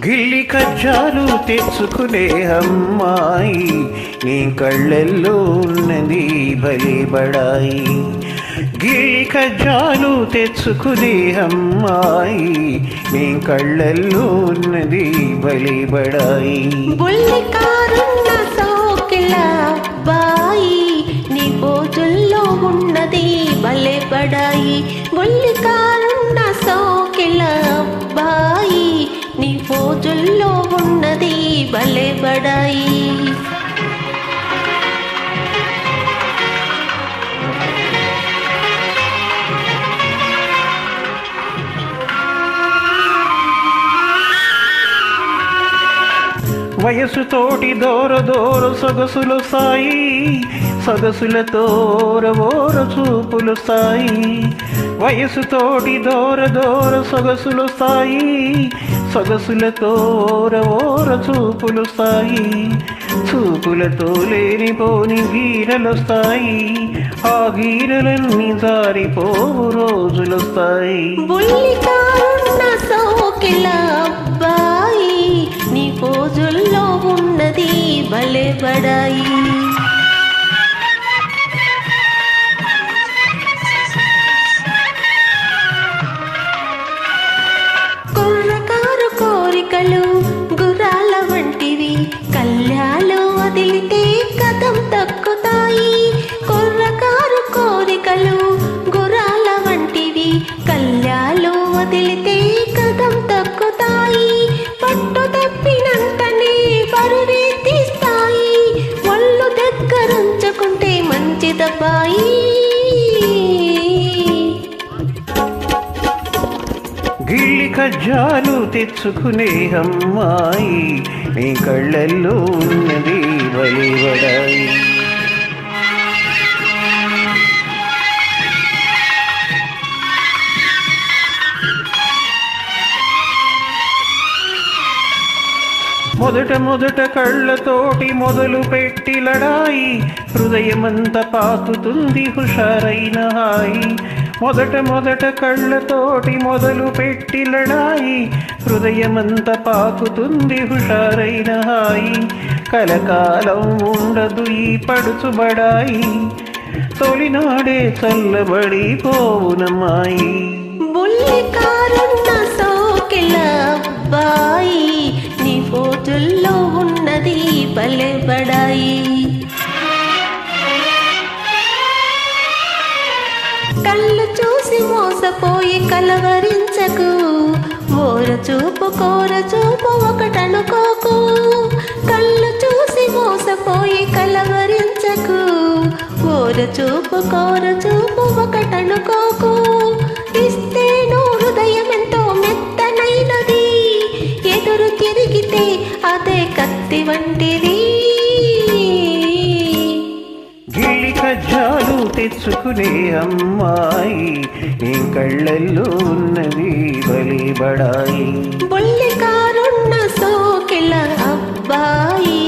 గిల్లి కజ్జాలు తెచ్చుకునే అమ్మాయి నీ కళ్ళల్లో ఉన్నది భలే బడాయి. గిల్లి కజ్జాలు తెచ్చుకునే అమ్మాయి నీ కళ్ళల్లో ఉన్నది భలే బడాయి. బుల్లి కారున్న సోకిల అబ్బాయి నీ పోజుల్లో ఉన్నది భలే బడాయి. బుల్లి కారున్న సోకిల అబ్బాయి నీ పోజుల్లో ఉన్నది భలే బడాయి. వయసుతోటి దూర దూర సొగసులు సాయి, సొగసులతో ఓర చూపులు సాయి. వయసుతోటి దూర దూర సొగసులు సాయి, సొగసులతో ఓర చూపులు సాయి. చూపులతో లేనిపోని గీరలొస్తాయి, ఆ గీరలన్నీ జారిపోవు రోజులొస్తాయి. నీ పోజుల్లో ఉన్నది భలే బడాయి. కుర్రకారు కోరికలు గుర్రాల వంటివి, కళ్యాలు వదిలితే కథం తక్కుతాయి. కుర్రకారు కోరికలు గుర్రాల వంటివి, కళ్యాలు వదిలితే కథం తక్కుతాయి. పట్టు తప్పినంతనే పరువే తీస్తాయి, ఒళ్ళు దగ్గరుంచుకుంటే మంచిదబ్బాయి. గిల్లి కజ్జాలు తెచ్చుకునే అమ్మాయి నీ కళ్ళల్లో ఉన్నది భలే బడాయి. మొదట కళ్ళతోటి మొదలు పెట్టి లడాయి, హృదయమంత పాకుతుంది హుషారైన హాయి. మొదట కళ్ళతోటి మొదలు పెట్టి లడాయి, హృదయమంత పాకుతుంది హుషారైన హాయి. కలకాలం ఉండదు ఈ పడుచుబడాయి, తొలినాడే చల్లబడి పోవునమ్మాయి. బుల్లి కారున్న సోకిల అబ్బాయి నీ పోజుల్లో ఉన్నది భలే బడాయి. కళ్ళు చూసి మోసపోయి కలవరించకు, ఓర చూపు కోర చూపు ఒకటనుకోకు. కళ్ళు చూసి మోసపోయి కలవరించకు, ఓర చూపు కోర చూపు ఒకటనుకోకు. ఇస్తేను హృదయం ఎంతో మెత్తనైనది, ఎదురు తిరిగితే అదే కత్తి వంటిది. గిల్లి కజ్జాలు తెచ్చుకునే అమ్మాయి నీ కళ్ళల్లో ఉన్నది భలే బడాయి. బుల్లి కారున్న సోకిల అబ్బాయి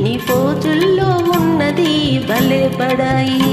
నీ పోజుల్లో ఉన్నది భలే బడాయి.